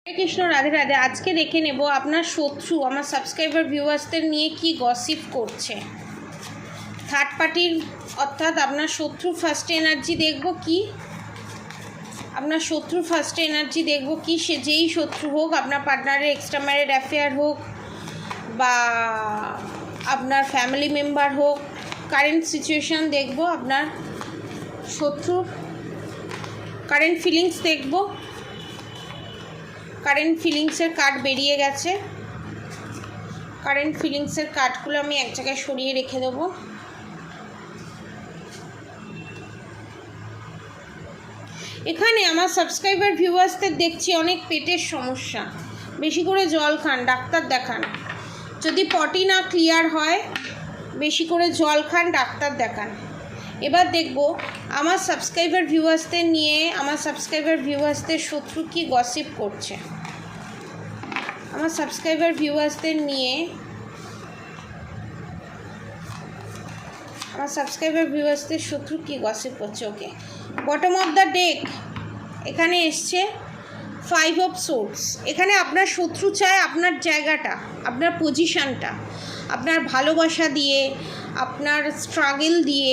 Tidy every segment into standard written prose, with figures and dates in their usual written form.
হরে কৃষ্ণ, রাধে রাধে। আজকে দেখে নেব আপনার শত্রু আমার সাবস্ক্রাইবার ভিউয়ার্সদের নিয়ে কি গসিপ করছে। থার্ড পার্টির অর্থাৎ আপনার শত্রু ফার্স্ট এনার্জি দেখব কি, আপনার শত্রু ফার্স্ট এনার্জি দেখব কি। সে যেই শত্রু হোক, আপনার পার্টনারের এক্সট্রা ম্যারিড অ্যাফেয়ার হোক বা আপনার ফ্যামিলি মেম্বার হোক, কারেন্ট সিচুয়েশান দেখব, আপনার শত্রুর কারেন্ট ফিলিংস দেখব। কারেন্ট ফিলিংসের কার্ড বেরিয়ে গেছে। কারেন্ট ফিলিংসের কার্ডগুলো আমি এক জায়গায় সরিয়ে রেখে দেবো। এখানে আমার সাবস্ক্রাইবার ভিউয়ার্সদের দেখছি অনেক পেটের সমস্যা, বেশি করে জল খান, ডাক্তার দেখান। যদি পটি না ক্লিয়ার হয়, বেশি করে জল খান, ডাক্তার দেখান। এবার দেখব আমার সাবস্ক্রাইবার ভিউয়ার্সদের নিয়ে আমার সাবস্ক্রাইবার ভিউয়ার্সদের শত্রু কি গসিপ করছে। আমার সাবস্ক্রাইবার ভিউয়ার্সদের নিয়ে আমার সাবস্ক্রাইবার ভিউয়ার্সদের শত্রু কি গসিপ করছে। ওকে, বটম অফ দ্য ডেক এখানে এসছে 5 অফ সোর্স। এখানে আপনার শত্রু চায় আপনার জায়গাটা, আপনার পজিশানটা, আপনার ভালোবাসা দিয়ে, আপনার স্ট্রাগল দিয়ে,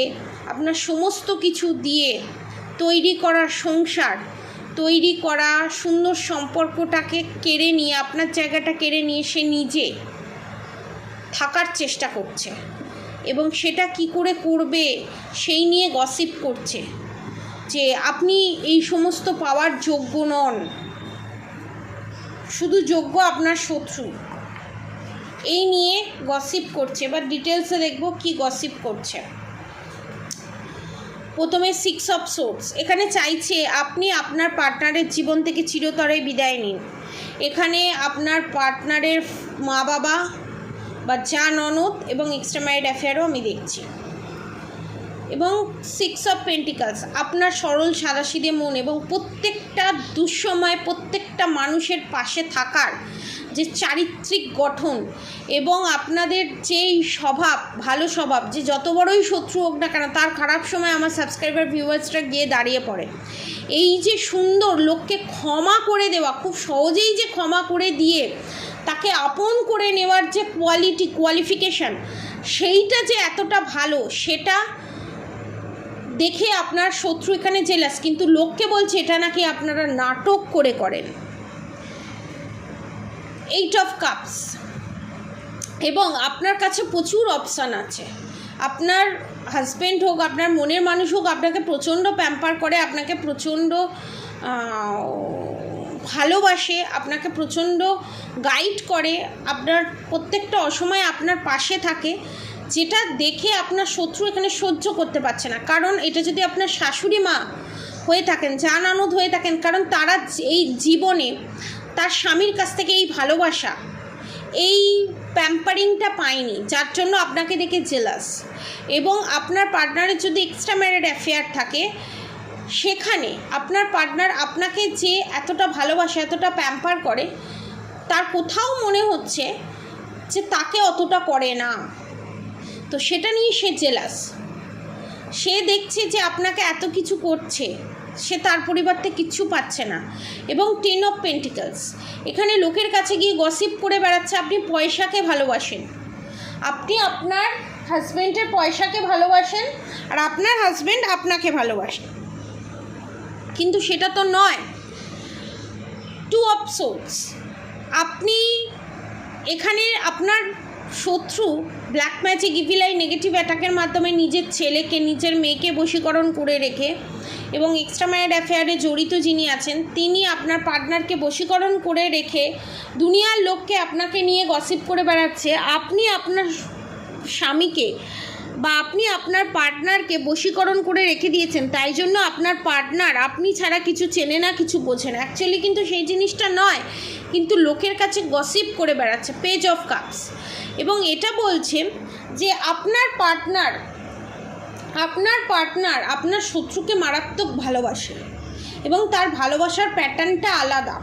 আপনার সমস্ত কিছু দিয়ে তৈরি করা সংসার, তৈরি করা সুন্দর সম্পর্কটাকে কেড়ে নিয়ে, আপনার জায়গাটা কেড়ে নিয়ে সে নিজে থাকার চেষ্টা করছে এবং সেটা কি করে করবে সেই নিয়ে গসিপ করছে যে আপনি এই সমস্ত পাওয়ার যোগ্য নন, শুধু যোগ্য আপনার শত্রু। এই নিয়ে গসিপ করছে। এবার ডিটেলসে দেখব কি গসিপ করছে। প্রথমে 6 অফ সোর্স এখানে চাইছে আপনি আপনার পার্টনারের জীবন থেকে চিরতরে বিদায় নিন। এখানে আপনার পার্টনারের মা বাবা বা যা ননদ এবং এক্সট্রা ম্যারিড অ্যাফেয়ারও আমি দেখছি। এবং 6 অফ পেন্টিকালস আপনার সরল সাদাসিধে মন এবং প্রত্যেকটা দুঃসময় প্রত্যেকটা মানুষের পাশে থাকার যে চারিত্রিক গঠন এবং আপনাদের যেই স্বভাব, ভালো স্বভাব, যে যত বড়ই শত্রু হোক না কেন তার খারাপ সময় আমার সাবস্ক্রাইবার ভিউয়ার্সরা গিয়ে দাঁড়িয়ে পড়ে। এই যে সুন্দর লোককে ক্ষমা করে দেওয়া, খুব সহজেই যে ক্ষমা করে দিয়ে তাকে আপন করে নেওয়ার যে কোয়ালিফিকেশান, সেইটা যে এতটা ভালো, সেটা দেখে আপনার শত্রু এখানে জেলাস। কিন্তু লোককে বলছে এটা নাকি আপনারা নাটক করে করেন। 8 অফ কাপস এবং আপনার কাছে প্রচুর অপশান আছে। আপনার হাজব্যান্ড হোক, আপনার মনের মানুষ হোক, আপনাকে প্রচণ্ড প্যাম্পার করে, আপনাকে প্রচণ্ড ভালোবাসে, আপনাকে প্রচণ্ড গাইড করে, আপনার প্রত্যেকটা অসময়ে আপনার পাশে থাকে, যেটা দেখে আপনার শত্রু এখানে সহ্য করতে পারছে না। কারণ এটা যদি আপনার শাশুড়ি মা হয়ে থাকেন, যা ননদ হয়ে থাকেন, কারণ তারা এই জীবনে তার স্বামীর কাছ থেকে এই ভালোবাসা, এই প্যাম্পারিংটা পায়নি, যার জন্য আপনাকে দেখে জেলাস। এবং আপনার পার্টনারের যদি এক্সট্রা ম্যারিড অ্যাফেয়ার থাকে, সেখানে আপনার পার্টনার আপনাকে যে এতটা ভালোবাসে, এতটা প্যাম্পার করে, তার কোথাও মনে হচ্ছে যে তাকে অতটা করে না। তো সেটা নিয়ে সে জেলাস। সে দেখছে যে আপনাকে এত কিছু করছে, সে তার পরিবর্তে কিচ্ছু পাচ্ছে না। এবং 10 অফ পেন্টিকলস এখানে লোকের কাছে গিয়ে গসিপ করে বেড়াচ্ছে আপনি পয়সাকে ভালোবাসেন, আপনি আপনার হাজব্যান্ডের পয়সাকে ভালোবাসেন আর আপনার হাজব্যান্ড আপনাকে ভালোবাসেন, কিন্তু সেটা তো নয়। 2 অফ সোর্স আপনি এখানে আপনার শত্রু black magic, evil I, negative অ্যাটাকের মাধ্যমে নিজের ছেলেকে, নিজের মেয়েকে বশীকরণ করে রেখে এবং এক্সট্রা ম্যারিড অ্যাফেয়ারে জড়িত যিনি আছেন তিনি আপনার পার্টনারকে বশীকরণ করে রেখে দুনিয়ার লোককে আপনাকে নিয়ে গসিপ করে বেড়াচ্ছে। আপনি আপনার স্বামীকে বা আপনি আপনার পার্টনারকে বশীকরণ করে রেখে দিয়েছেন, তাই জন্য আপনার পার্টনার আপনি ছাড়া কিছু চেনে না, কিছু বোঝে না। অ্যাকচুয়ালি কিন্তু সেই জিনিসটা নয়, কিন্তু লোকের কাছে গসিপ করে বেড়াচ্ছে। পেজ অফ কাপস এবং এটা বলছে যে আপনার পার্টনার আপনার শত্রুকে মারাত্মক ভালোবাসে এবং তার ভালোবাসার প্যাটার্নটা আলাদা।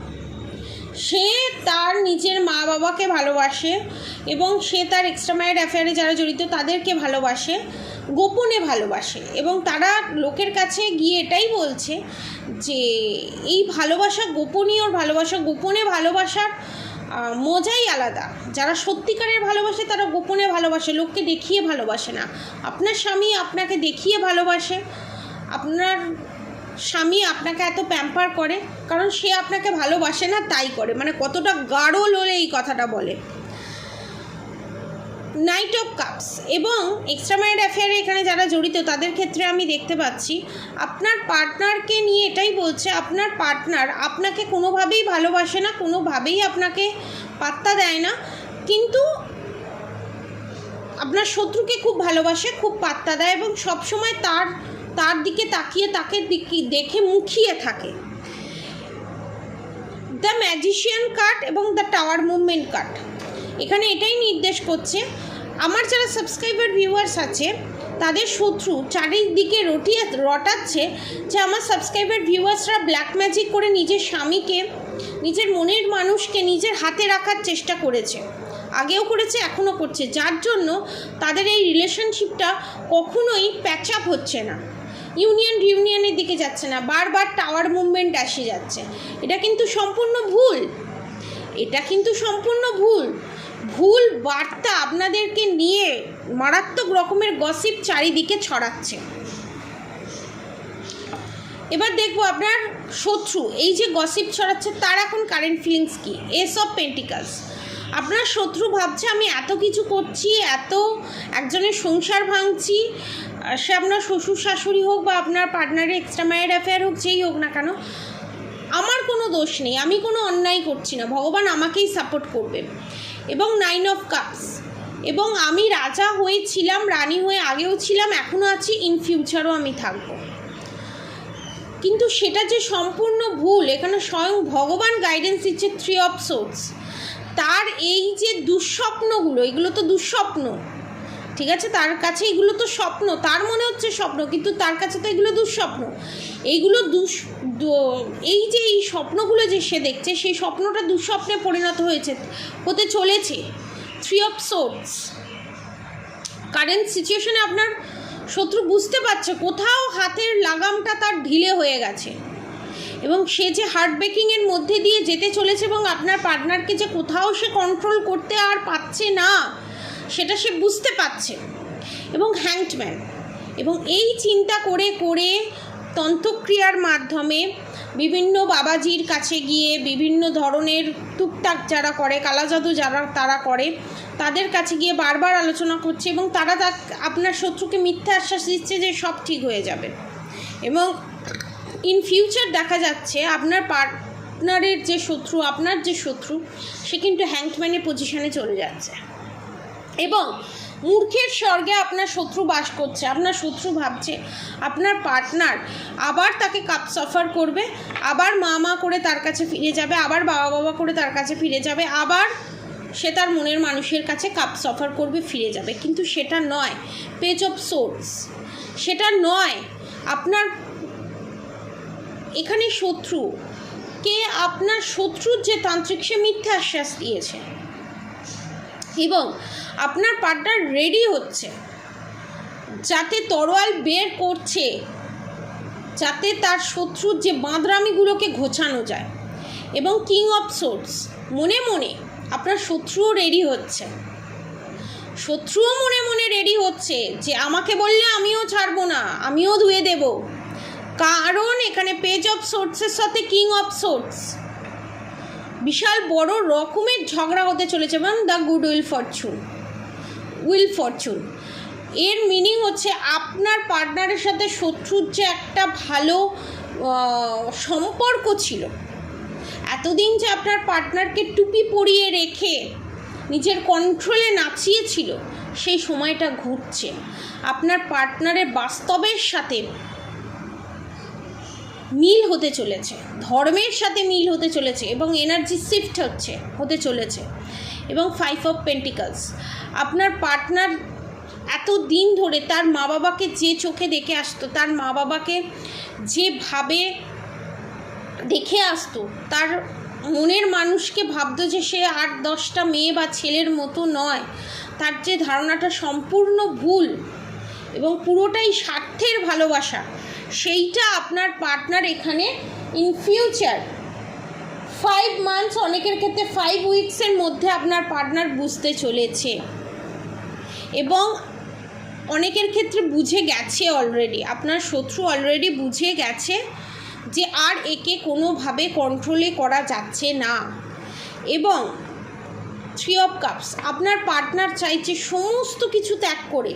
সে তার নিজের মা বাবাকে ভালোবাসে এবং সে তার এক্সট্রা ম্যারিড অ্যাফেয়ারে যারা জড়িত তাদেরকে ভালোবাসে, গোপনে ভালোবাসে, এবং তারা লোকের কাছে গিয়ে এটাই বলছে যে এই ভালোবাসা গোপনীয় ভালোবাসা, গোপনে ভালোবাসার মজাই আলাদা। যারা সত্যিকারের ভালোবাসে তারা গোপনে ভালোবাসে, লোককে দেখিয়ে ভালোবাসে না। আপনার স্বামী আপনাকে দেখিয়ে ভালোবাসে, আপনার স্বামী আপনাকে এত প্যাম্পার করে কারণ সে আপনাকে ভালোবাসে না তাই করে। মানে কতটা গাঢ় লোলে এই কথাটা বলে। নাইট অফ কাপস এবং এক্সট্রা ম্যারিড অ্যাফেয়ারে এখানে যারা জড়িত তাদের ক্ষেত্রে আমি দেখতে পাচ্ছি আপনার পার্টনারকে নিয়ে এটাই বলছে, আপনার পার্টনার আপনাকে কোনোভাবেই ভালোবাসে না, কোনোভাবেই আপনাকে পাত্তা দেয় না, কিন্তু আপনার শত্রুকে খুব ভালোবাসে, খুব পাত্তা দেয় এবং সবসময় তার দিকে তাকিয়ে তাকে দেখে মুখিয়ে থাকে। দ্য ম্যাজিশিয়ান কার্ড এবং দ্য টাওয়ার মুভমেন্ট কার্ড এখানে এটাই নির্দেশ করছে আমার যারা সাবস্ক্রাইবার ভিউয়ার্স আছে তাদের শত্রু চারিদিকে রটাচ্ছে যে আমার সাবস্ক্রাইবার ভিউয়ার্সরা ব্ল্যাক ম্যাজিক করে নিজের স্বামীকে, নিজের মনের মানুষকে নিজের হাতে রাখার চেষ্টা করেছে, আগেও করেছে এখনও করছে, যার জন্য তাদের এই রিলেশনশিপটা কখনোই প্যাচ আপ হচ্ছে না, ইউনিয়নের দিকে যাচ্ছে না, বারবার টাওয়ার মুভমেন্ট আসে যাচ্ছে। এটা কিন্তু সম্পূর্ণ ভুল, এটা কিন্তু সম্পূর্ণ ভুল বার্তা আপনাদেরকে নিয়ে মারাত্মক রকমের গসিপ চারিদিকে ছড়াচ্ছে। এবার দেখবো আপনার শত্রু এই যে গসিপ ছড়াচ্ছে তার এখন কারেন্ট ফিলিংস কি। এস অফ পেন্টিকালস, আপনার শত্রু ভাবছে আমি এত কিছু করছি, এত একজনের সংসার ভাঙছি, সে আপনার শ্বশুর শাশুড়ি হোক বা আপনার পার্টনারের এক্সট্রা ম্যারিড অ্যাফেয়ার হোক, যেই হোক না কেন, আমার কোনো দোষ নেই, আমি কোনো অন্যায় করছি না, ভগবান আমাকেই সাপোর্ট করবে। এবং 9 অফ কাপস, এবং আমি রাজা হয়েছিলাম, রানী হয়ে আগেও ছিলাম, এখনও আছি, ইন ফিউচারও আমি থাকবো। কিন্তু সেটা যে সম্পূর্ণ ভুল, এখানে স্বয়ং ভগবান গাইডেন্স দিচ্ছে 3 অফ সোর্স। তার এই যে দুঃস্বপ্নগুলো, এগুলো তো দুঃস্বপ্ন, ঠিক আছে, তার কাছে এগুলো তো স্বপ্ন, তার মনে হচ্ছে স্বপ্ন, কিন্তু তার কাছে তো এগুলো দুঃস্বপ্ন। এইগুলো এই যে এই স্বপ্নগুলো যে সে দেখছে, সেই স্বপ্নটা দুঃস্বপ্নে পরিণত হতে চলেছে। 3 অফ সোর্স, কারেন্ট সিচুয়েশনে আপনার শত্রু বুঝতে পারছে কোথাও হাতের লাগামটা তার ঢিলে হয়ে গেছে, এবং সে যে হার্ট ব্রেকিংয়ের মধ্যে দিয়ে যেতে চলেছে এবং আপনার পার্টনারকে যে কোথাও সে কন্ট্রোল করতে আর পারছে না সেটা সে বুঝতে পারছে। এবং হ্যাংড ম্যান, এবং এই চিন্তা করে করে তন্ত্রক্রিয়ার মাধ্যমে বিভিন্ন বাবাজির কাছে গিয়ে বিভিন্ন ধরনের টুকটাক যারা করে, কালাজাদু যারা তারা করে, তাদের কাছে গিয়ে বারবার আলোচনা করছে এবং তারা আপনার শত্রুকে মিথ্যা আশ্বাস দিচ্ছে যে সব ঠিক হয়ে যাবে। এবং ইন ফিউচার দেখা যাচ্ছে আপনার পার্টনারের যে শত্রু, আপনার যে শত্রু, সে কিন্তু হ্যাংডম্যানের পজিশনে চলে যাচ্ছে এবং মূর্খের স্বর্গে আপনার শত্রু বাস করছে। আপনার শত্রু ভাবছে আপনার পার্টনার আবার তাকে কাপস অফার করবে, আবার মা করে তার কাছে ফিরে যাবে, আবার বাবা করে তার কাছে ফিরে যাবে, আবার সে তার মনের মানুষের কাছে কাপস অফার করবে, ফিরে যাবে। কিন্তু সেটা নয়, পেজ অফ সোর্স, সেটা নয়। আপনার এখানে শত্রুকে, আপনার শত্রুর যে তান্ত্রিক, সে মিথ্যা আশ্বাস দিয়েছে এবং আপনার পার্টনার রেডি হচ্ছে, যাতে তরোয়াল বের করছে, যাতে তার শত্রুর যে বাঁদরামিগুলোকে ঘোচানো যায়। এবং কিং অফ সোর্স, মনে মনে আপনার শত্রুও রেডি হচ্ছে, শত্রুও মনে মনে রেডি হচ্ছে যে আমাকে বললে আমিও ছাড়বো না, আমিও ধুয়ে দেব। কারণ এখানে পেজ অফ সোর্সের সাথে কিং অফ সোর্স বিশাল বড় রকমের ঝগড়া হতে চলেছে। এবং দ্য গুড উইল ফরচুন এর মিনিং হচ্ছে আপনার পার্টনারের সাথে শত্রুর যে একটা ভালো সম্পর্ক ছিল, এতদিন যে আপনার পার্টনারকে টুপি পরিয়ে রেখে নিজের কন্ট্রোলে নাচিয়েছিল, সেই সময়টা ঘুরছে। আপনার পার্টনারের বাস্তবের সাথে মিল হতে চলেছে, ধর্মের সাথে মিল হতে চলেছে এবং এনার্জি শিফট হতে চলেছে। এবং 5 অফ পেন্টিকলস, আপনার পার্টনার এত দিন ধরে তার মা বাবাকে যে চোখে দেখে আসতো, তার মা বাবাকে যেভাবে দেখে আসতো, তার মনের মানুষকে ভাবতো যে সে 8-10টা মেয়ে বা ছেলের মতো নয়, তার যে ধারণাটা সম্পূর্ণ ভুল, এবং পুরোটাই স্বার্থের ভালোবাসা, সেইটা আপনার পার্টনার এখানে ইন ফিউচার 5 মান্থস, অনেকের ক্ষেত্রে 5 উইকসের মধ্যে আপনার পার্টনার বুঝতে চলেছে এবং অনেকের ক্ষেত্রে বুঝে গেছে অলরেডি। আপনার শত্রু অলরেডি বুঝে গেছে যে আর একে কোনোভাবে কন্ট্রোলে করা যাচ্ছে না। এবং 3 অফ কাপস, আপনার পার্টনার চাইছে সমস্ত কিছু ত্যাগ করে,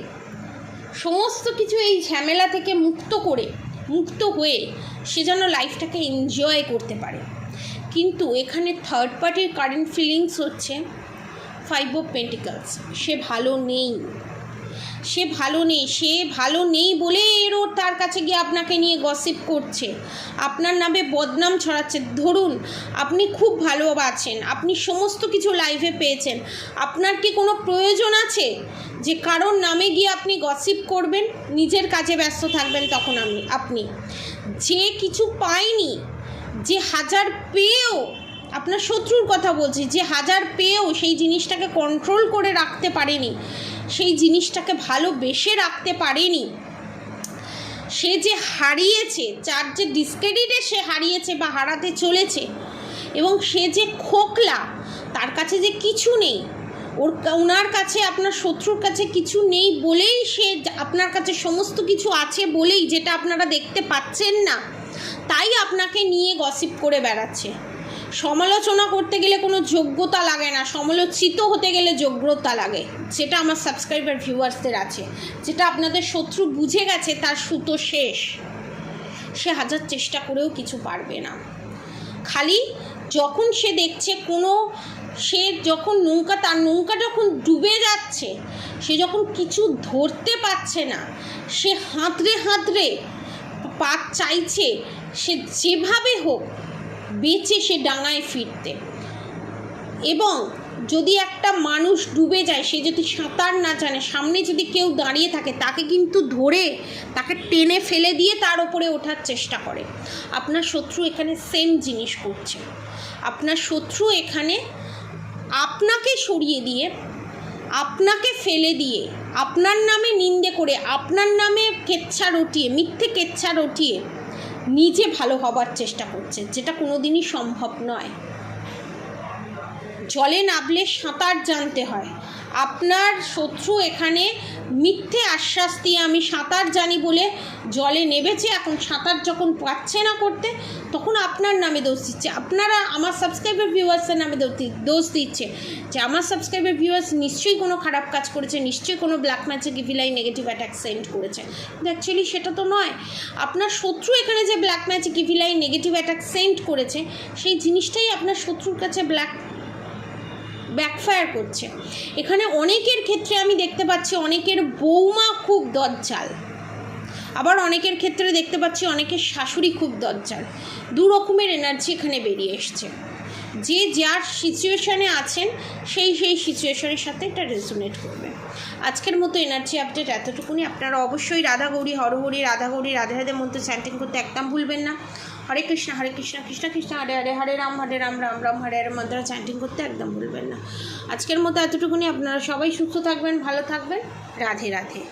সমস্ত কিছু এই ঝামেলা থেকে মুক্ত হয়ে সে যেন লাইফটাকে এনজয় করতে পারে। কিন্তু এখানে থার্ড পার্টির কারেন্ট ফিলিংস হচ্ছে 5 অফ পেন্টিকলস। সে ভালো নেই বলে এরও তার কাছে গিয়ে আপনাকে নিয়ে গসিপ করছে, আপনার নামে বদনাম ছড়াচ্ছে। ধরুন আপনি খুব ভালো আছেন, আপনি সমস্ত কিছু লাইফে পেয়েছেন, আপনার কি কোনো প্রয়োজন আছে যে কারোর নামে গিয়ে আপনি গসিপ করবেন? নিজের কাজে ব্যস্ত থাকবেন। তখন আপনি যে কিছু পায়নি, যে 1000 পেয়েও, আপনার শত্রুর কথা বলছি, যে 1000 পেয়েও সেই জিনিসটাকে কন্ট্রোল করে রাখতে পারেনি, সেই জিনিসটাকে ভালোবেসে রাখতে পারেনি, সে যে হারিয়েছে, যার যে ডিসক্রেডিটে সে হারিয়েছে বা হারাতে চলেছে, এবং সে যে খোকলা, তার কাছে যে কিছু নেই, ওনার কাছে, আপনার শত্রুর কাছে কিছু নেই বলেই সে আপনার কাছে সমস্ত কিছু আছে বলেই, যেটা আপনারা দেখতে পাচ্ছেন না, তাই আপনাকে নিয়ে গসিপ করে বেড়াচ্ছে। সমালোচনা করতে গেলে কোনো যোগ্যতা লাগে না, সমালোচিত হতে গেলে যোগ্যতা লাগে, সেটা আমার সাবস্ক্রাইবার ভিউয়ার্সদের আছে। যেটা আপনাদের শত্রু বুঝে গেছে তার সুতো শেষ, সে 1000 চেষ্টা করেও কিছু পারবে না। খালি যখন সে দেখছে সে যখন তার নৌকা যখন ডুবে যাচ্ছে, সে যখন কিছু ধরতে পারছে না, সে হাতড়ে পা চাইছে সে যেভাবে হোক বেঁচে সে ডাঙায় ফিরতে। এবং যদি একটা মানুষ ডুবে যায়, সে যদি সাঁতার না জানে, সামনে যদি কেউ দাঁড়িয়ে থাকে, তাকে কিন্তু ধরে তাকে টেনে ফেলে দিয়ে তার ওপরে ওঠার চেষ্টা করে। আপনার শত্রু এখানে সেম জিনিস করছে। আপনার শত্রু এখানে আপনাকে সরিয়ে দিয়ে, আপনাকে ফেলে দিয়ে, আপনার নামে নিন্দে করে, আপনার নামে মিথ্যে কেচ্ছা রটিয়ে নিজে ভালো হবার চেষ্টা করছে, যেটা কোনোদিনই সম্ভব নয়। জলে নামলে সাঁতার জানতে হয়। আপনার শত্রু এখানে মিথ্যে আশ্বাস দিয়ে আমি সাঁতার জানি বলে জলে নেমেছে, এখন সাঁতার যখন পাচ্ছে না করতে, তখন আপনার নামে দোষ দিচ্ছে। আপনারা আমার সাবস্ক্রাইবার ভিউয়ার্সের নামে দোষ দিচ্ছে যে আমার সাবস্ক্রাইবার ভিউয়ার্স নিশ্চয়ই কোনো খারাপ কাজ করেছে, নিশ্চয়ই কোনো black magic evil I negative attack send করেছে। কিন্তু অ্যাকচুয়ালি সেটা তো নয়। আপনার শত্রু এখানে যে black magic evil I negative attack send করেছে, সেই জিনিসটাই আপনার শত্রুর কাছে ব্যাকফায়ার করছে। এখানে অনেকের ক্ষেত্রে আমি দেখতে পাচ্ছি অনেকের বৌমা খুব দজ্জাল, আবার অনেকের ক্ষেত্রে দেখতে পাচ্ছি অনেকের শাশুড়ি খুব দজ্জাল। 2 রকমের এনার্জি এখানে বেরিয়ে এসছে। যে যার সিচুয়েশানে আছেন সেই সিচুয়েশনের সাথে এটা রেজোনেট করবে। আজকের মতো এনার্জি আপডেট এতটুকুনি। আপনারা অবশ্যই রাধা গৌরী হরহরি, রাধা গৌরী রাধে রাধে মন্ত্র চ্যান্টিং করতে একদম ভুলবেন না। হরে কৃষ্ণ কৃষ্ণ কৃষ্ণ হরে হরে, হরে রাম রাম রাম হরে হরে মন্ত্র চ্যান্টিং করতে একদম ভুলবেন না। আজকের মতো এতটুকুনি। আপনারা সবাই সুস্থ থাকবেন, ভালো থাকবেন। রাধে রাধে।